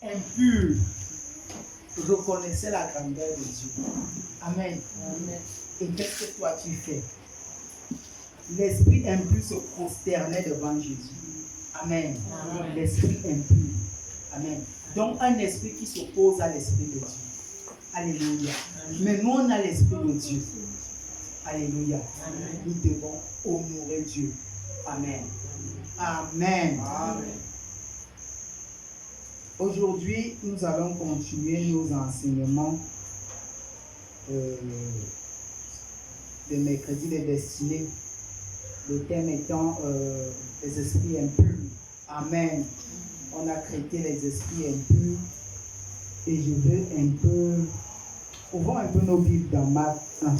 impur reconnaissait la grandeur de Dieu. Amen. Amen. Et qu'est-ce que toi tu fais? L'esprit impur se prosternait devant Jésus. Amen. Amen. L'esprit impur. Amen. Donc un esprit qui s'oppose à l'esprit de Dieu. Alléluia. Mais nous on a l'esprit de Dieu. Alléluia. Amen. Nous devons honorer Dieu. Amen. Amen. Amen. Aujourd'hui, nous allons continuer nos enseignements de mercredi des destinées. Le thème étant les esprits impurs. Amen. On a traité les esprits impurs et je veux un peu... Ouvrons un peu nos Bibles dans Marc 1.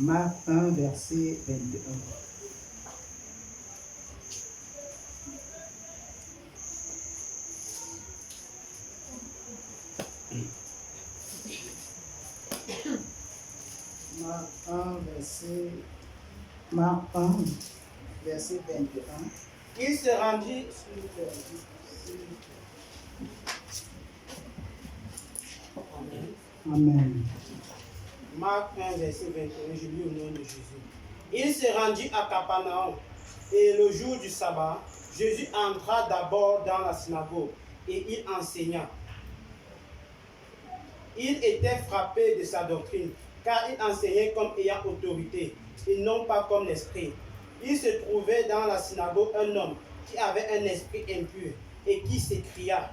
Marc 1, verset 21. Marc 1, verset 21. Il se rendit. Amen. Marc 1, verset 21, je lis au nom de Jésus. Il se rendit à Capernaum, et le jour du sabbat, Jésus entra d'abord dans la synagogue, et il enseigna. Il était frappé de sa doctrine, car il enseignait comme ayant autorité, et non pas comme l'esprit. Il se trouvait dans la synagogue un homme qui avait un esprit impur, et qui s'écria: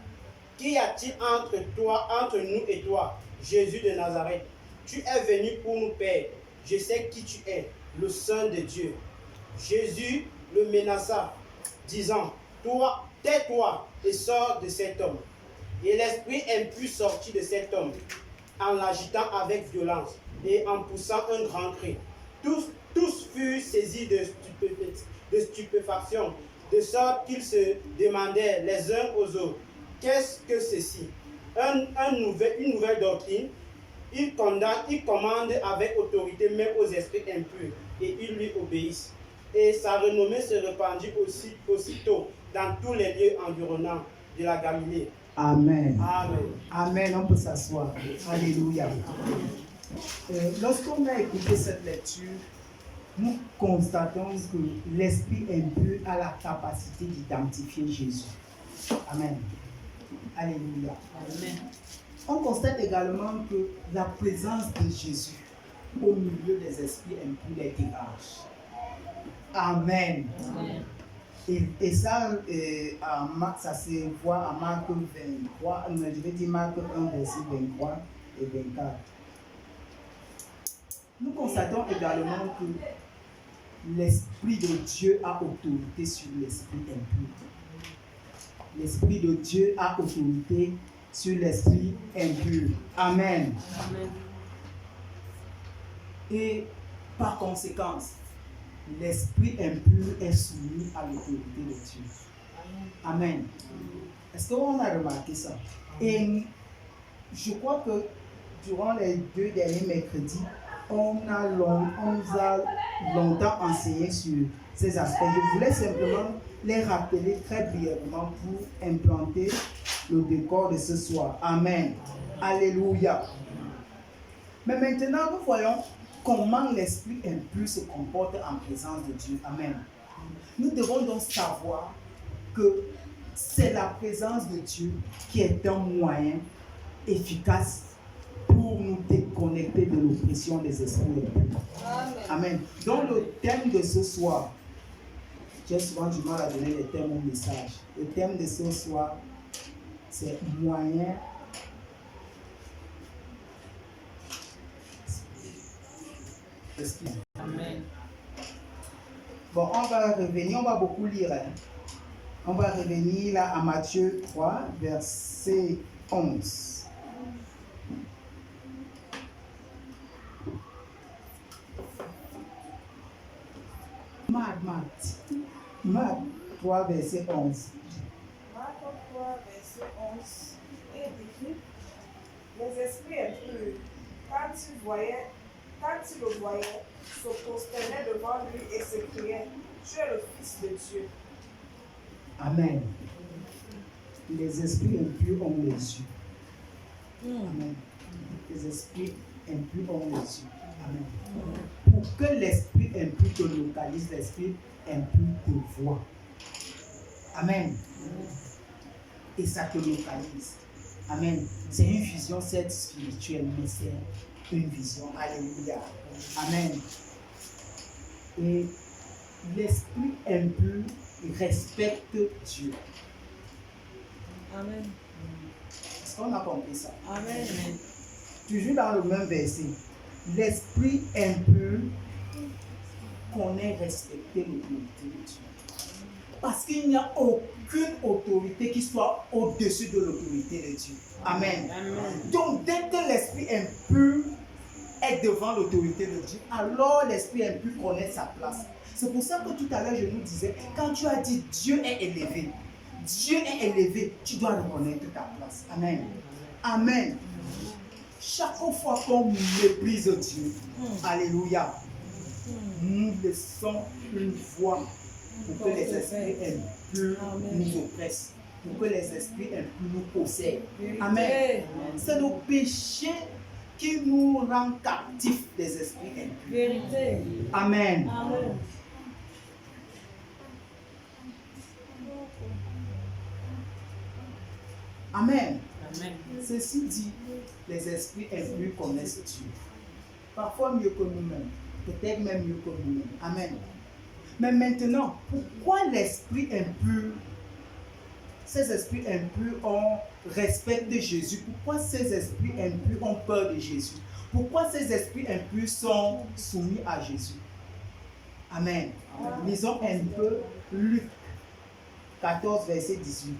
Qu'y a-t-il entre nous et toi, Jésus de Nazareth? Tu es venu pour nous perdre. Je sais qui tu es, le Saint de Dieu. Jésus le menaça, disant: Toi, tais-toi et sors de cet homme. Et l'esprit impur sortit de cet homme, en l'agitant avec violence et en poussant un grand cri. Tous furent saisis de stupéfaction, de sorte qu'ils se demandaient les uns aux autres: Qu'est-ce que ceci? Une nouvelle doctrine. Il commande avec autorité même aux esprits impurs, et ils lui obéissent. Et sa renommée se répandit aussitôt dans tous les lieux environnants de la Galilée. Amen. Amen. Amen. On peut s'asseoir. Alléluia. Lorsqu'on a écouté cette lecture, nous constatons que l'esprit impur a la capacité d'identifier Jésus. Amen. Alléluia. Amen. On constate également que la présence de Jésus au milieu des esprits impurs les dégage. Amen. Amen. Et ça, ça se voit à Marc 23, je vais dire Marc 1, verset 23 et 24. Nous constatons également que l'Esprit de Dieu a autorité sur l'esprit impur. L'Esprit de Dieu a autorité sur l'esprit impur. Amen. Amen. Et par conséquence, l'esprit impur est soumis à l'autorité de Dieu. Amen. Est-ce qu'on a remarqué ça? Et je crois que durant les 2 derniers mercredis, on nous a longtemps enseigné sur ces aspects. Je voulais simplement les rappeler très brièvement pour implanter le décor de ce soir. Amen. Alléluia. Mais maintenant, nous voyons comment l'esprit impur se comporte en présence de Dieu. Amen. Nous devons donc savoir que c'est la présence de Dieu qui est un moyen efficace pour nous déconnecter de l'oppression des esprits impurs. Amen. Donc le thème de ce soir, j'ai souvent du mal à donner les thèmes au message. Le thème de ce soir, c'est moyen. Excusez. Amen. Bon, on va revenir, on va beaucoup lire. Hein. On va revenir là à Matthieu 3, verset 11. Marc 3, verset 11. Marc 3, verset 11, et écrit: Les esprits impurs, quand ils le voyaient, se prosternaient devant lui et s'écriaient: Tu es le Fils de Dieu. Amen. les esprits impurs ont les yeux. Amen. Les esprits impurs ont les yeux. Amen. Pour que l'esprit impur te localise, l'esprit impur te voit. Amen. Et ça te localise. Amen. C'est une vision certes spirituelle, mais c'est une vision. Alléluia. Amen. Et l'esprit impur respecte Dieu. Amen. Est-ce qu'on a compris ça? Amen. Toujours dans le même verset. L'esprit impur connaît respecter l'autorité de Dieu. Parce qu'il n'y a aucune autorité qui soit au-dessus de l'autorité de Dieu. Amen. Amen. Donc, dès que l'esprit impur est devant l'autorité de Dieu, alors l'esprit impur connaît sa place. C'est pour ça que tout à l'heure, je nous disais, quand tu as dit Dieu est élevé, tu dois reconnaître ta place. Amen. Amen. Chaque fois qu'on méprise Dieu, alléluia, nous laissons une voie pour que les esprits impurs nous oppressent, pour que les esprits impurs nous possèdent. Amen. C'est le péché qui nous rend captifs des esprits impurs. Vérité. Amen. Amen. Amen. Amen. Ceci dit, les esprits impurs connaissent Dieu. Parfois mieux que nous-mêmes. Peut-être même mieux que nous-mêmes. Amen. Mais maintenant, pourquoi l'esprit impur, ces esprits impurs respectent Jésus? Pourquoi ces esprits impurs ont peur de Jésus? Pourquoi ces esprits impurs sont soumis à Jésus? Amen. Lisons un peu Luc 14, verset 18.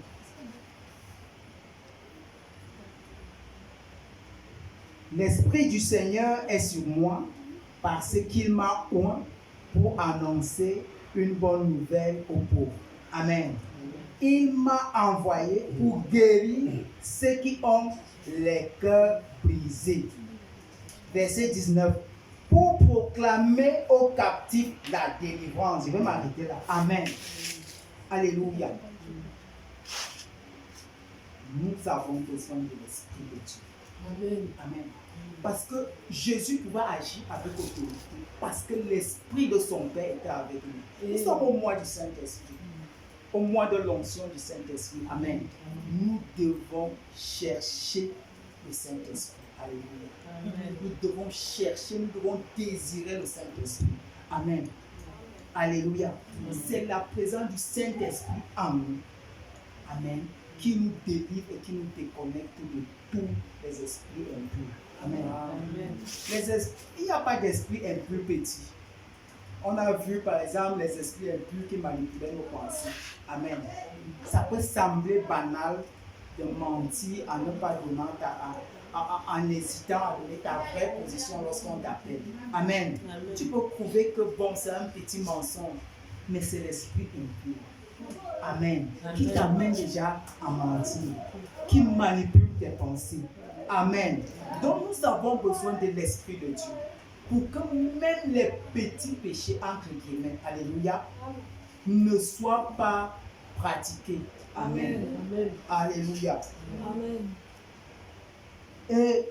L'Esprit du Seigneur est sur moi parce qu'il m'a oint pour annoncer une bonne nouvelle aux pauvres. Amen. Il m'a envoyé pour guérir ceux qui ont les cœurs brisés. Verset 19. Pour proclamer aux captifs la délivrance. Je vais m'arrêter là. Amen. Alléluia. Nous avons besoin de l'Esprit de Dieu. Amen. Amen. Parce que Jésus pouvait agir avec autorité. Parce que l'Esprit de son Père était avec lui. Nous sommes au mois du Saint-Esprit. Au mois de l'onction du Saint-Esprit. Amen. Nous devons chercher le Saint-Esprit. Alléluia. Amen. Nous devons chercher, nous devons désirer le Saint-Esprit. Amen. Alléluia. C'est la présence du Saint-Esprit en nous. Amen. Qui nous délivre et qui nous déconnecte de tous les esprits impurs. Amen. Amen. Il n'y a pas d'esprit impur petit. On a vu par exemple les esprits impurs qui manipulaient nos pensées. Amen. Ça peut sembler banal de mentir en ne pas donnant en hésitant à donner ta vraie position lorsqu'on t'appelle. Amen. Amen. Tu peux prouver que bon, c'est un petit mensonge, mais c'est l'esprit impur. Amen. Qui t'amène déjà à mentir, qui manipule tes pensées. Amen. Donc nous avons besoin de l'Esprit de Dieu pour que même les petits péchés, entre guillemets, alléluia, ne soient pas pratiqués. Amen. Amen. Alléluia. Amen. Et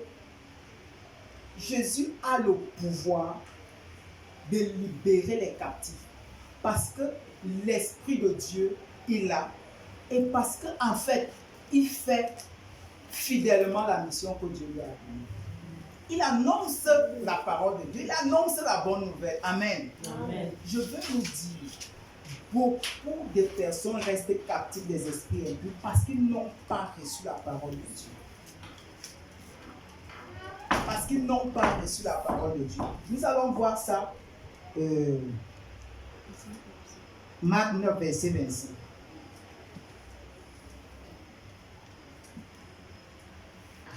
Jésus a le pouvoir de libérer les captifs parce que l'Esprit de Dieu, il a, et parce qu'en fait, il fait fidèlement la mission que Dieu lui a donnée. Il annonce la parole de Dieu, il annonce la bonne nouvelle. Amen. Amen. Je veux nous dire, beaucoup de personnes restent captives des esprits impurs parce qu'ils n'ont pas reçu la parole de Dieu. Parce qu'ils n'ont pas reçu la parole de Dieu. Nous allons voir ça. Marc 9, verset 25.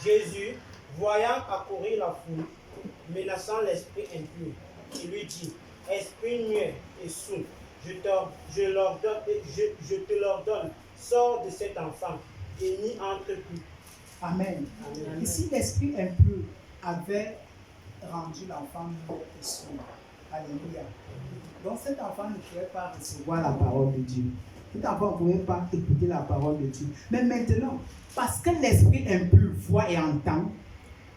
Jésus, voyant accourir la foule, menaçant l'esprit impur, il lui dit, esprit muet et sourd, je te l'ordonne, sors de cet enfant et n'y entre plus. Amen. Amen. Ici, l'esprit impur avait rendu l'enfant mort et sourd. Alléluia. Donc cet enfant ne pouvait pas recevoir la parole de Dieu. Cet enfant ne pouvait pas écouter la parole de Dieu. Mais maintenant, parce que l'esprit impur voit et entend,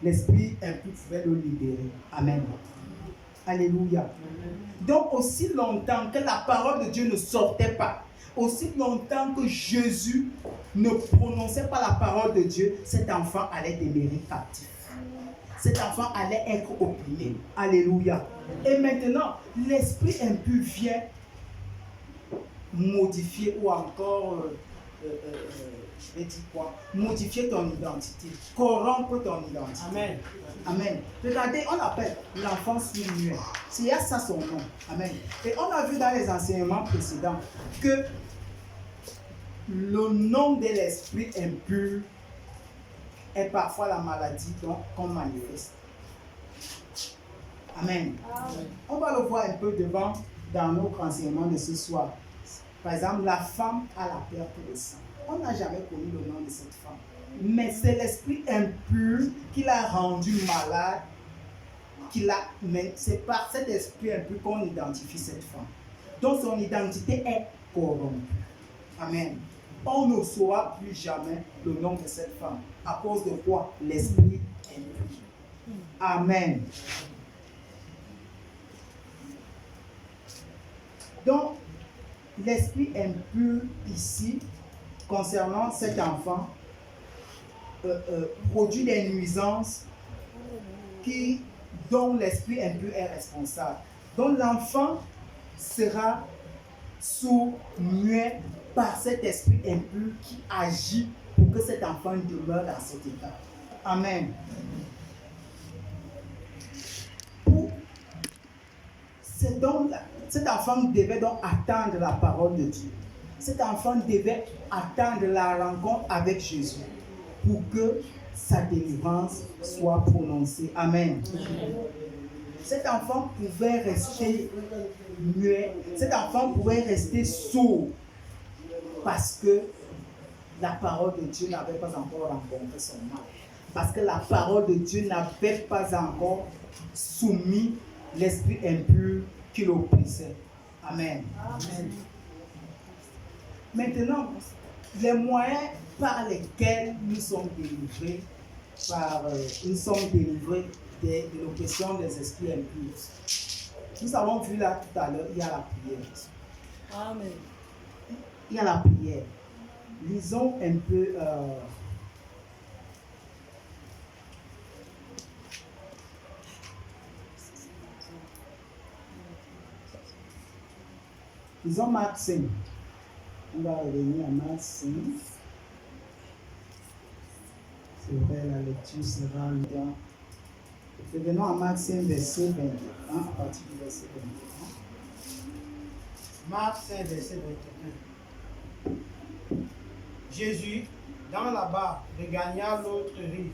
l'esprit impur pouvait le libérer. Amen. Alléluia. Donc, aussi longtemps que la parole de Dieu ne sortait pas, aussi longtemps que Jésus ne prononçait pas la parole de Dieu, cet enfant allait demeurer captif. Cet enfant allait être opprimé. Alléluia. Et maintenant, l'esprit impur vient modifier ou encore, je vais dire quoi, modifier ton identité, corrompre ton identité. Amen. Amen. Regardez, on appelle l'enfant sourd-muet. C'est ça son nom. Amen. Et on a vu dans les enseignements précédents que le nom de l'esprit impur est parfois la maladie qu'on manifeste. Amen. Amen. On va le voir un peu devant dans notre enseignement de ce soir. Par exemple, la femme a la perte de sang. On n'a jamais connu le nom de cette femme. Mais c'est l'esprit impur qui l'a rendue malade. Mais c'est par cet esprit impur qu'on identifie cette femme. Donc son identité est corrompue. Amen. On ne saura plus jamais le nom de cette femme. À cause de quoi? L'esprit impur. Amen. Donc, l'esprit impur ici, concernant cet enfant, produit des nuisances dont l'esprit impur est responsable. Donc, l'enfant sera sourd, muet par cet esprit impur qui agit pour que cet enfant demeure dans cet état. Amen. Cet enfant devait donc attendre la parole de Dieu. Cet enfant devait attendre la rencontre avec Jésus pour que sa délivrance soit prononcée. Amen. Cet enfant pouvait rester muet. Cet enfant pouvait rester sourd parce que la parole de Dieu n'avait pas encore rencontré son âme. Parce que la parole de Dieu n'avait pas encore soumis l'esprit impur qui l'oppressait. Amen. Amen. Maintenant, les moyens par lesquels nous sommes délivrés, de l'oppression des esprits impurs. Nous avons vu là tout à l'heure, il y a la prière. Amen. Il y a la prière. Lisons un peu. Lisons Marc 5. On va revenir à Marc 5. C'est vrai, la lecture sera dans. Revenons à Marc 5, verset 21. À partir du verset 21. Marc 5, verset 21. Jésus, dans la barque, regagna l'autre rive,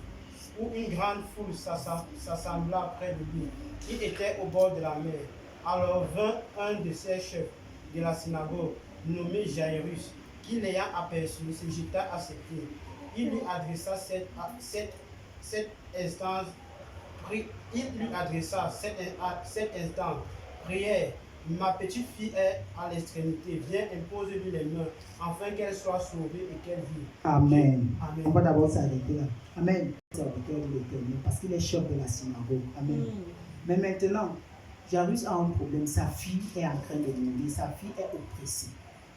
où une grande foule s'assembla près de lui. Il était au bord de la mer. Alors vint un de ses chefs de la synagogue, nommé Jairus, qui l'ayant aperçu, se jeta à ses pieds. Il lui adressa cette instance, prière. Ma petite fille est à l'extrémité. Viens, impose-lui les mains, afin qu'elle soit sauvée et qu'elle vive. Amen. Amen. On va d'abord s'arrêter là. Amen. Serviteur de l'Éternel, parce qu'il est chef de la synagogue. Amen. Mais maintenant, Jairus a un problème. Sa fille est en train de mourir. Sa fille est oppressée.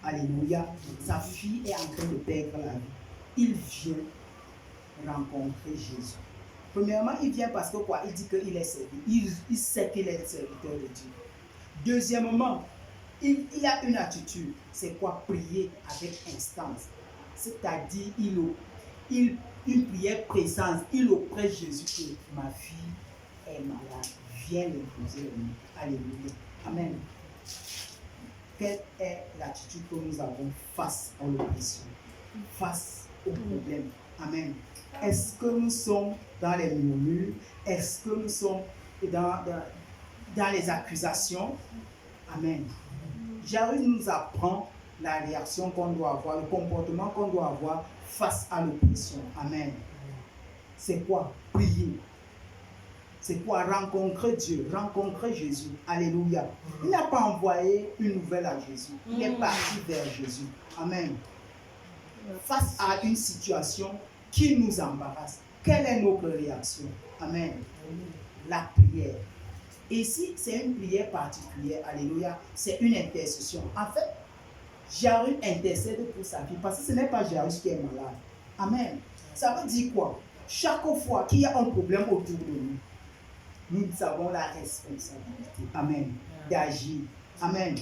Alléluia. Sa fille est en train de perdre la vie. Il vient rencontrer Jésus. Premièrement, il vient parce que quoi? Il dit qu'il est servi. Il sait qu'il est le serviteur de Dieu. Deuxièmement, il a une attitude. C'est quoi? Prier avec instance. C'est-à-dire, une prière présence. Il oppresse Jésus que ma fille est malade. Viens l'imposer au nom. Alléluia. Amen. Quelle est l'attitude que nous avons face à l'oppression, face au problème? Amen. Est-ce que nous sommes dans les murmures? Est-ce que nous sommes dans les accusations? Amen. Jairus nous apprend la réaction qu'on doit avoir, le comportement qu'on doit avoir face à l'oppression. Amen. C'est quoi? Prier. C'est quoi? Rencontrer Dieu, rencontrer Jésus. Alléluia. Il n'a pas envoyé une nouvelle à Jésus. Il est parti vers Jésus. Amen. Face à une situation qui nous embarrasse, quelle est notre réaction? Amen. La prière. Ici, c'est une prière particulière. Alléluia. C'est une intercession. En fait, Jairus intercède pour sa fille parce que ce n'est pas Jairus qui est malade. Amen. Ça veut dire quoi? Chaque fois qu'il y a un problème autour de nous, nous avons la responsabilité. Amen. D'agir. Amen.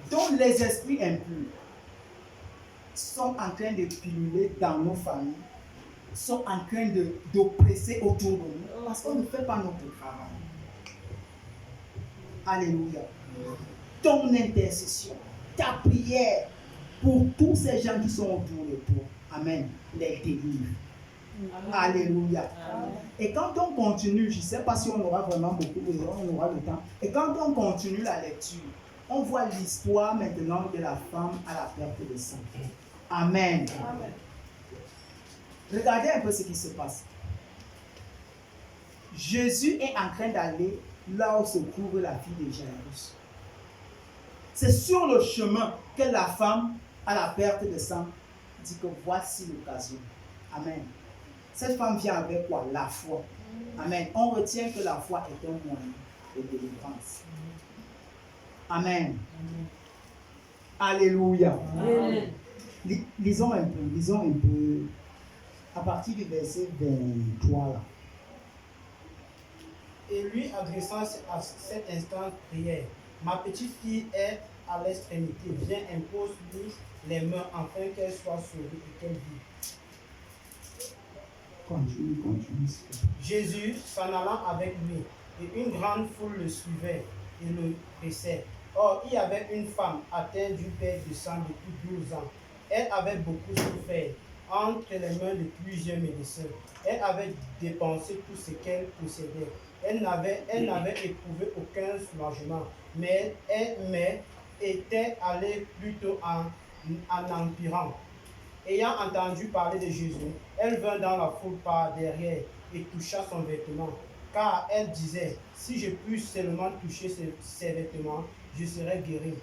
Donc les esprits impurs sont en train de pulluler dans nos familles, sont en train d'oppresser autour de nous parce qu'on ne fait pas notre travail. Alléluia. Ton intercession, ta prière pour tous ces gens qui sont autour de toi. Amen. Les délivre. Alléluia. Et quand on continue, je ne sais pas si on aura vraiment beaucoup de temps, on aura le temps. Et quand on continue la lecture, on voit l'histoire maintenant de la femme à la perte de sang. Amen. Amen. Regardez un peu ce qui se passe. Jésus est en train d'aller là où se trouve la fille de Jairus. C'est sur le chemin que la femme à la perte de sang dit que voici l'occasion. Amen. Cette femme vient avec quoi? La foi. Amen. On retient que la foi est un moyen de délivrance. Amen. Alléluia. Amen. Lisons un peu. À partir du verset 23 là. Et lui adressant à cet instant prière, ma petite fille est à l'extrémité, viens impose-lui les mains afin qu'elle soit sauvée et qu'elle vive. Continue. Jésus s'en allant avec lui, et une grande foule le suivait et le pressait. Or, il y avait une femme atteinte d'une perte de sang depuis 12 ans. Elle avait beaucoup souffert entre les mains de plusieurs médecins. Elle avait dépensé tout ce qu'elle possédait. Elle n'avait éprouvé aucun soulagement, mais était allée plutôt en empirant. Ayant entendu parler de Jésus, elle vint dans la foule par derrière et toucha son vêtement, car elle disait, si je puis seulement toucher ses vêtements, je serai guérie.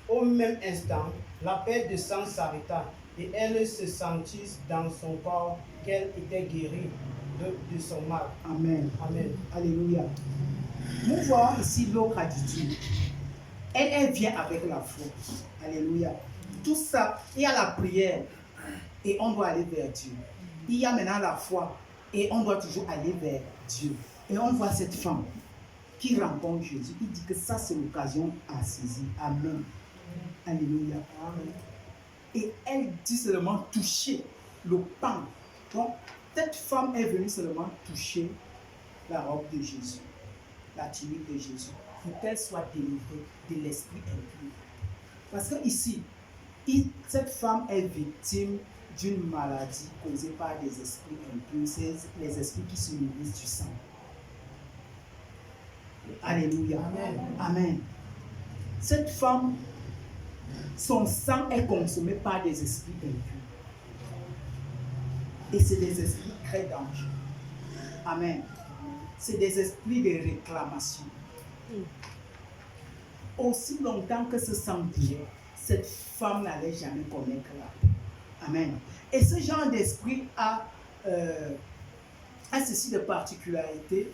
Au même instant, la perte de sang s'arrêta et elle se sentit dans son corps qu'elle était guérie de son mal. Amen. Amen. Alléluia. Nous voyons ici l'autre attitude. Elle vient avec la foi. Alléluia. Tout ça, il y a la prière et on doit aller vers Dieu. Il y a maintenant la foi et on doit toujours aller vers Dieu. Et on voit cette femme qui rencontre Jésus. Il dit que ça, c'est l'occasion à saisir. Amen. Alléluia. Amen. Et elle dit seulement toucher le pain. Donc, cette femme est venue seulement toucher la robe de Jésus, la tunique de Jésus, pour qu'elle soit délivrée de l'esprit impur. Parce que ici, cette femme est victime d'une maladie causée par des esprits impurs, c'est les esprits qui se nourrissent du sang. Alléluia. Amen. Amen. Cette femme, son sang est consommé par des esprits impurs. Et c'est des esprits très dangereux. Amen. C'est des esprits de réclamation. Aussi longtemps que ce sang durait, cette femme n'allait jamais connaître la paix. Amen. Et ce genre d'esprit a ceci de particularité,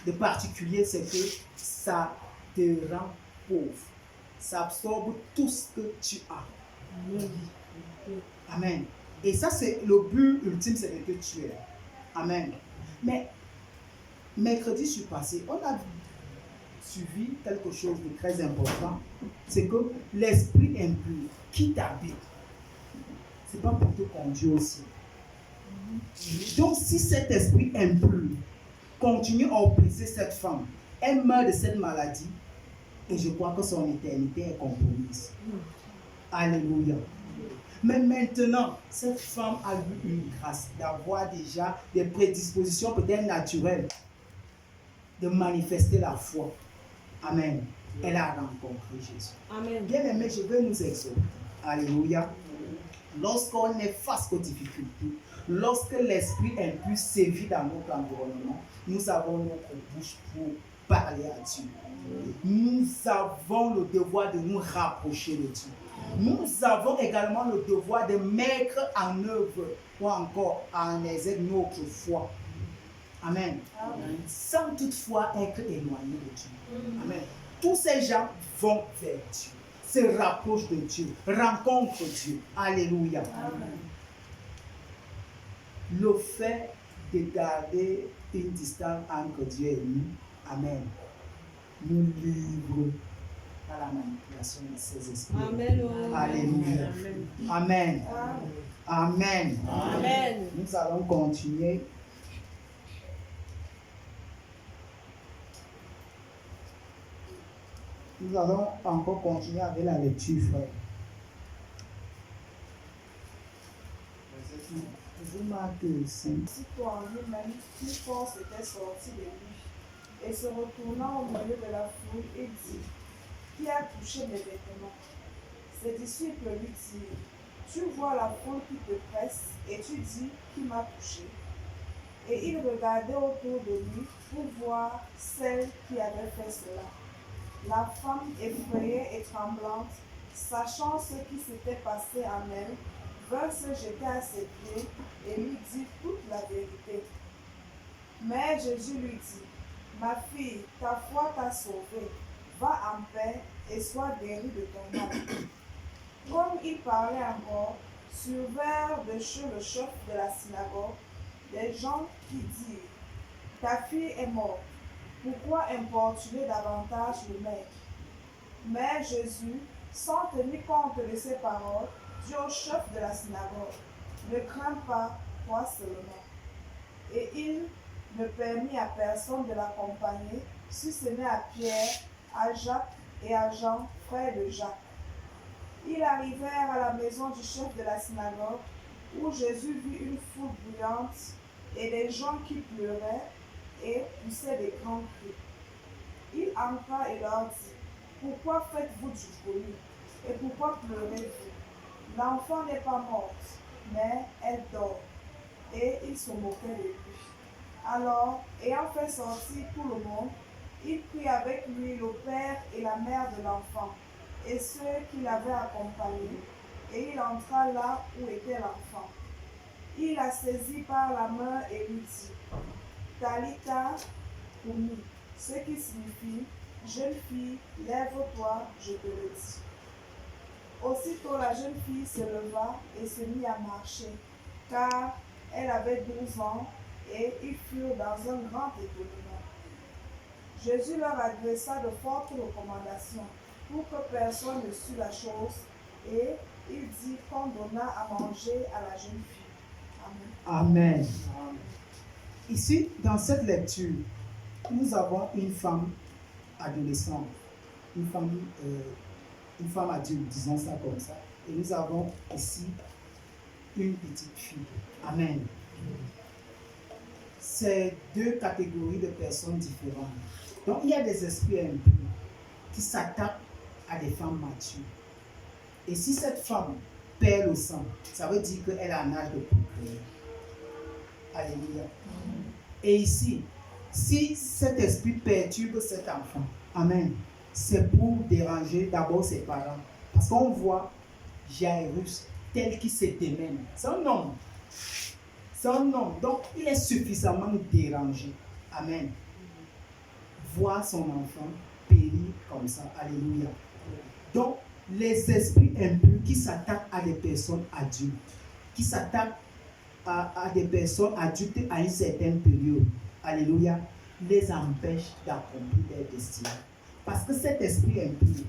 de particulier, c'est que ça te rend pauvre. Ça absorbe tout ce que tu as. Amen. Et ça, c'est le but ultime, c'est de te tuer. Amen. Mais mercredi surpassé, on a suivi quelque chose de très important. C'est que l'esprit impur qui t'habite, c'est pas pour te conduire aussi. Donc, si cet esprit impur continue à oppresser cette femme, elle meurt de cette maladie, et je crois que son éternité est compromise. Alléluia. Mais maintenant, cette femme a eu une grâce d'avoir déjà des prédispositions peut-être naturelles de manifester la foi. Amen. Elle a rencontré Jésus. Amen. Bien aimé, je veux nous exhorter. Alléluia. Lorsqu'on est face aux difficultés, Lorsque l'esprit impur sévit dans notre environnement, nous avons notre bouche pour parler à Dieu. Nous avons le devoir de nous rapprocher de Dieu. Nous avons également le devoir de mettre en œuvre ou encore en exergue notre foi. Amen. Amen. Sans toutefois être éloigné de Dieu. Amen. Tous ces gens vont vers Dieu, se rapprochent de Dieu, rencontrent Dieu. Alléluia. Amen. Le fait de garder une distance entre Dieu et nous, Amen, nous livre à la manipulation de ces esprits. Amen. Alléluia. Amen. Amen. Amen. Nous allons continuer. Nous allons encore continuer avec la lecture, frère. Vous marquez 5. Aussitôt en lui-même, une force était sortie de lui, et se retournant au milieu de la foule, il dit, qui a touché mes vêtements? Ses disciples lui dirent, tu vois la foule qui te presse, et tu dis, qui m'a touché? Et il regardait autour de lui pour voir celle qui avait fait cela. La femme, effrayée et tremblante, sachant ce qui s'était passé en elle, vint se jeter à ses pieds et lui dit toute la vérité. Mais Jésus lui dit, ma fille, ta foi t'a sauvée, va en paix et sois guérie de ton mal. Comme il parlait encore, survinrent de chez le chef de la synagogue des gens qui dirent, ta fille est morte, pourquoi importuner davantage le maître? Mais Jésus, sans tenir compte de ces paroles, dit au chef de la synagogue, ne crains pas, crois seulement. Et il ne permit à personne de l'accompagner, si ce n'est à Pierre, à Jacques et à Jean, frères de Jacques. Ils arrivèrent à la maison du chef de la synagogue, où Jésus vit une foule bruyante et des gens qui pleuraient et poussaient des grands cris. Il entra et leur dit, pourquoi faites-vous du bruit et pourquoi pleurez-vous? L'enfant n'est pas morte, mais elle dort. Et il se moquait de lui. Alors, ayant fait sortir tout le monde, il prit avec lui le père et la mère de l'enfant, et ceux qui l'avaient accompagné, et il entra là où était l'enfant. Il la saisit par la main et lui dit, Talita Kumi, ce qui signifie, jeune fille, lève-toi, je te le dis. Aussitôt la jeune fille se leva et se mit à marcher, car elle avait 12 ans, et ils furent dans un grand étonnement. Jésus leur adressa de fortes recommandations pour que personne ne sût la chose, et il dit qu'on donna à manger à la jeune fille. Amen. Amen. Ici, dans cette lecture, nous avons une femme adolescente, une femme adulte, disons ça comme ça, et nous avons ici une petite fille. Amen. C'est deux catégories de personnes différentes. Donc, il y a des esprits impurs qui s'attaquent à des femmes matures. Et si cette femme perd le sang, ça veut dire qu'elle a un âge de procréer. Alléluia. Et ici, si cet esprit perturbe cet enfant, amen, c'est pour déranger d'abord ses parents. Parce qu'on voit Jairus tel qu'il se démène. C'est un homme. C'est un homme. Donc, il est suffisamment dérangé. Amen. Voir son enfant périr comme ça. Alléluia. Donc, les esprits impurs qui s'attaquent à des personnes adultes, qui s'attaquent à des personnes adultes à une certaine période, alléluia, les empêchent d'accomplir leur destinée. Parce que cet esprit impur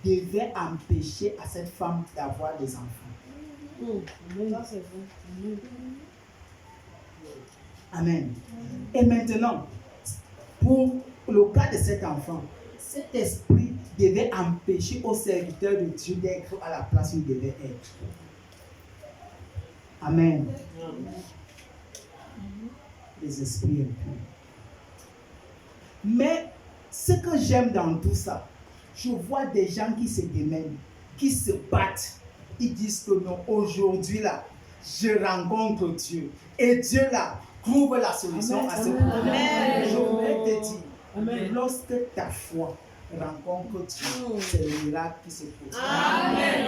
devait empêcher à cette femme d'avoir des enfants. Ça, c'est bon. Amen. Et maintenant, pour le cas de cet enfant, cet esprit devait empêcher au serviteur de Dieu d'être à la place où il devait être. Amen. Les esprits impurs. Mais ce que j'aime dans tout ça, je vois des gens qui se démènent, qui se battent. Ils disent que non, aujourd'hui là, je rencontre Dieu. Et Dieu là trouve la solution à ce problème. Je voulais te dire, lorsque ta foi rencontre Dieu, c'est le miracle qui se pose. Amen.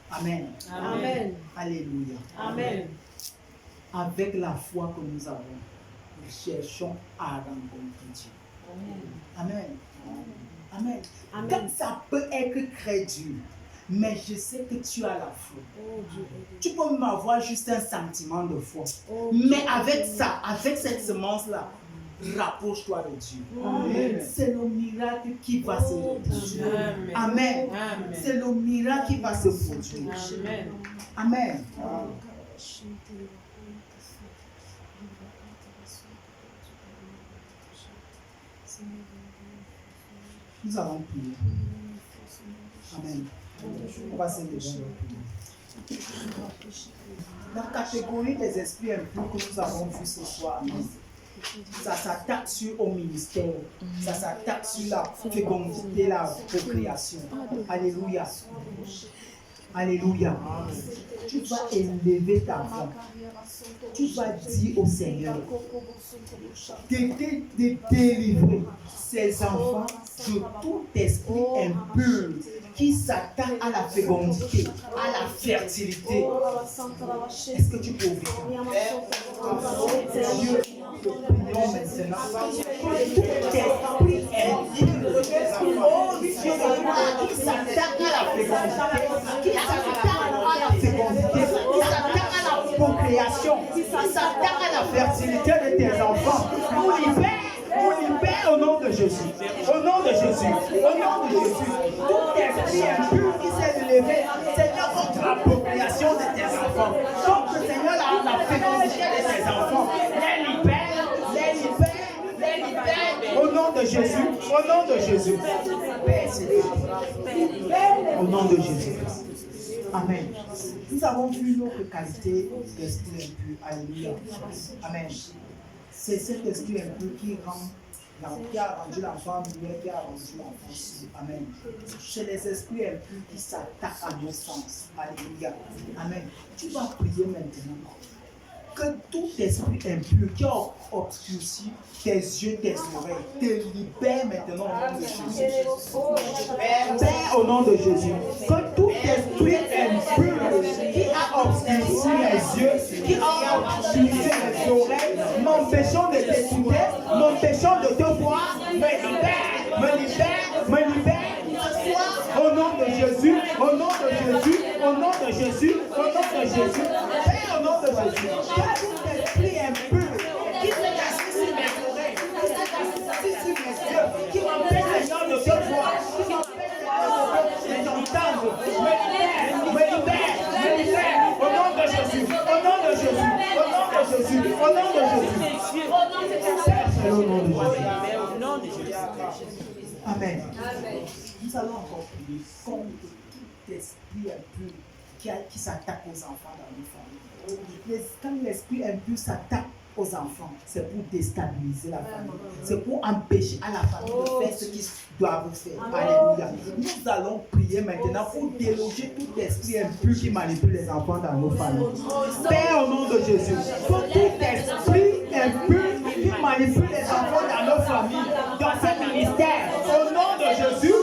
Amen. Amen. Alléluia. Amen. Avec la foi que nous avons, nous cherchons à rencontrer Dieu. Amen. Amen. Amen. Comme ça peut être très dur, mais je sais que tu as la foi. Oh Dieu. Tu peux même avoir juste un sentiment de foi. Oh, Mais avec ça, avec cette semence-là, rapproche-toi de Dieu. Amen. C'est le miracle qui va se produire. Amen. Amen. Amen. C'est le miracle qui va se produire. Amen. Amen. Nous allons prier. Amen. On va se lever et prier. La catégorie des esprits impurs que nous avons vu ce soir, ça s'attaque sur au ministère, ça s'attaque sur la fécondité, la procréation. Alléluia. Alléluia. Tu vas élever ta voix. Tu vas dire au Seigneur de délivrer ses enfants de tout esprit impur qui s'attaque à la fécondité, à la fertilité. Est-ce que tu peux ouvrir? Dieu, nous prions maintenant. Tout esprit impur, oh Dieu de gloire, qui s'attaque à la fécondité, qui s'attaque à la fécondité, qui s'attaque à la procréation, qui s'attaque à la fertilité de tes enfants, nous libère au nom de Jésus. Au nom de Jésus. Au nom de Jésus. Tout esprit impur qui s'est levé, Seigneur, contre la procréation de tes enfants. Contre, Seigneur, la fécondité de tes enfants. Les libère, les libère, les libère. Au nom de Jésus. Au nom de Jésus. Au nom de Jésus. Amen. Nous avons vu notre qualité d'esprit impur. Alléluia. Amen. C'est cet esprit impur qui a rendu l'enfant muet, qui a rendu l'enfant sourd. Amen. C'est les esprits impurs qui s'attaquent à nos sens. Alléluia. Amen. Tu vas prier maintenant que tout esprit impur qui a obscurci tes yeux, tes oreilles, te libère maintenant au nom de Jésus. Père, au nom de Jésus, que tout esprit impur qui a obscurci mes yeux, qui a obscurci mes oreilles, m'empêchant de t'écouter, m'empêchant de te voir, me libère, me libère, me libère. Au nom de Jésus, au nom de Jésus, au nom de Jésus, au nom de Jésus, Père, au nom de Jésus, tout esprit impur qui s'est assis sur mes oreilles, qui s'est assis sur mes yeux, qui m'empêche Seigneur de te voir, qui m'empêche Seigneur de t'entendre, me libère, au nom de Jésus, au nom de Jésus, au nom de Jésus, au nom de Jésus, au nom de Jésus. Amen. Nous allons encore prier contre tout esprit impur qui s'attaque aux enfants dans nos familles. Quand l'esprit impur s'attaque aux enfants, c'est pour déstabiliser la famille. C'est pour empêcher à la famille de faire ce qu'ils doivent faire. Alléluia. Nous allons prier maintenant pour déloger tout esprit impur qui manipule les enfants dans nos familles. Père, au nom de Jésus, pour tout esprit impur qui manipule les enfants dans nos familles, dans ce ministère, au nom de Jésus,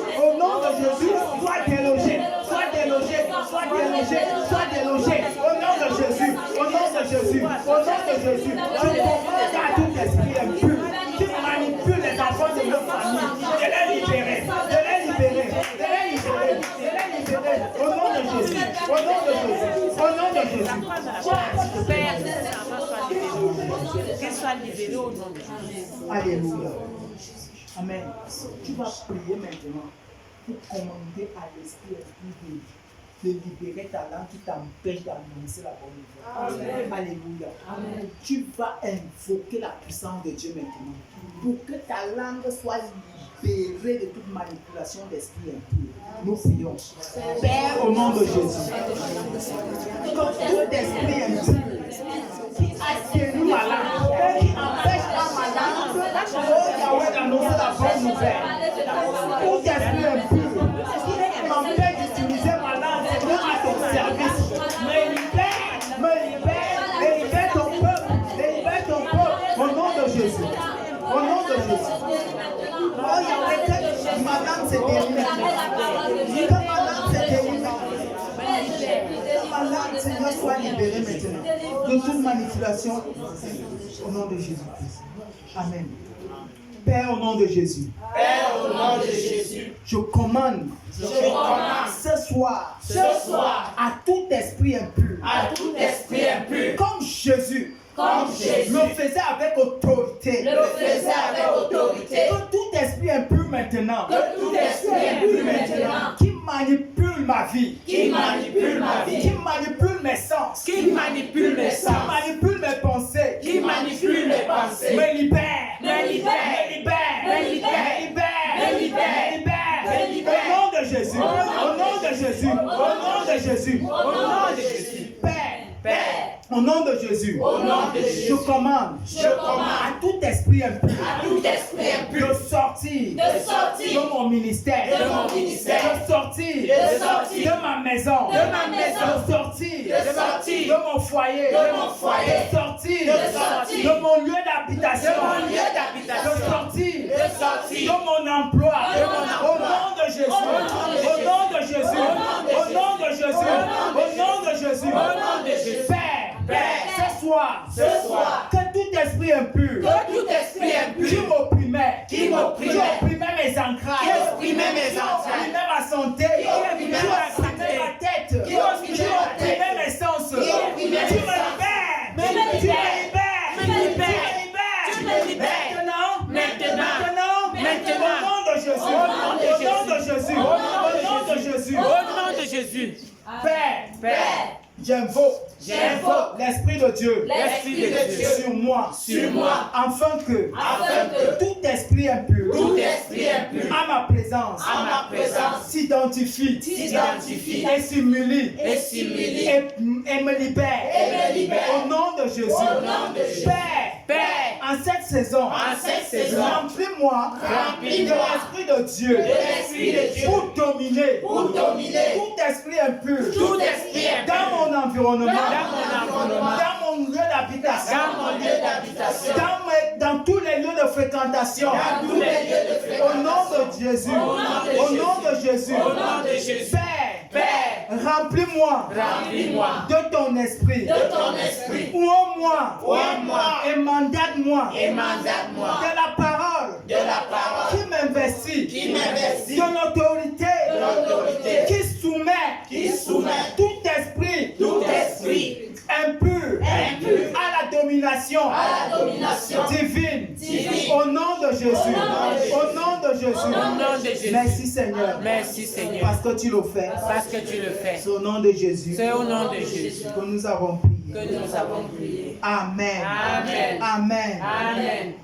sois délogé, sois délogé, sois délogé, sois délogé, au nom de Jésus, au nom de Jésus, au nom de Jésus, je commande à tout esprit impur qui manipule les enfants de nos familles, de les libérer, de les libérer, de les libérer, de les libérer, au nom de Jésus, au nom de Jésus, au nom de Jésus. Père, qu'il soit libéré au nom de Jésus. Alléluia. Amen. Tu vas prier maintenant pour commander à l'esprit de libérer ta langue qui t'empêche d'annoncer la bonne nouvelle. Alléluia. Amen. Tu vas invoquer la puissance de Dieu maintenant pour que ta langue soit libérée de toute manipulation d'esprit impur. Nous prions. Père, au nom de Jésus, que tout esprit impur qui atténue ma langue, qui empêche ma langue, oh Yahweh, d'annoncer la bonne nouvelle. Tout esprit impur qui m'empêche d'utiliser ma langue à ton service, me libère se guérit maintenant. Ta malade se guérit maintenant. Ta malade, Seigneur, soit libérée maintenant de toute manipulation au nom de Jésus-Christ. Amen. Père, au nom de Jésus. Père, au nom de Jésus, Je commande ce soir à tout esprit impur, à tout esprit impur, comme Jésus Jésus le faisait avec autorité, le faisait avec autorité, que tout esprit impur maintenant, que tout esprit impur maintenant, qui manipule ma vie, qui manipule ma qui vie, manipule mes sens, qui manipule mes qui sens, manipule mes pensées, qui manipule mes pensées, me libère, me libère, me libère, me libère, me libère, me libère, me libère. me libère. Au nom de Jésus, au nom de Jésus, au nom de Jésus, au nom de Jésus, Père, au nom de Jésus, au nom de Jésus, je commande à tout esprit impur à tout esprit impur de sortir de mon ministère, de mon ministère, de sortir de ma maison, de sortir de mon foyer, de sortir de mon lieu d'habitation, de sortir de mon emploi, au nom de Jésus, au nom de Jésus, au nom de Jésus, au nom de Jésus, au nom de Jésus. Père, ce soir, que tout esprit impur, Que tout esprit impur qui m'opprimait, qui m'opprimait, mes entrailles, qui opprimait mes entrailles, ma santé, qui opprimait ma santé, ma tête, qui opprimait ma tête, mes sens, qui opprimait mes tu sens, me me libères, libère, tu me libères, tu me libères, maintenant, au nom de Jésus, au nom de Jésus, au nom de Jésus, au nom de Jésus, Père, j'invoque l'Esprit de Dieu l'Esprit de Dieu sur moi, afin que tout esprit impur à ma présence s'identifie et s'humilie et me libère au nom de Jésus. Père, en cette saison, remplis-moi de l'Esprit de Dieu pour dominer tout esprit impur dans mon environnement, dans mon lieu d'habitation, dans tous les lieux de fréquentation, au nom de Jésus, au nom de Jésus. Père, remplis-moi de ton esprit, ouvre-moi et mandate-moi de la parole qui m'investit de l'autorité qui soumet tout esprit impur à la domination divine. Au nom de Jésus. Au nom de Jésus. Merci Seigneur. Merci Seigneur. Parce que tu le fais. Parce que tu le fais. C'est au nom de Jésus C'est au nom de Jésus que nous avons prié. que nous avons prié. Amen. Amen. Amen. Amen.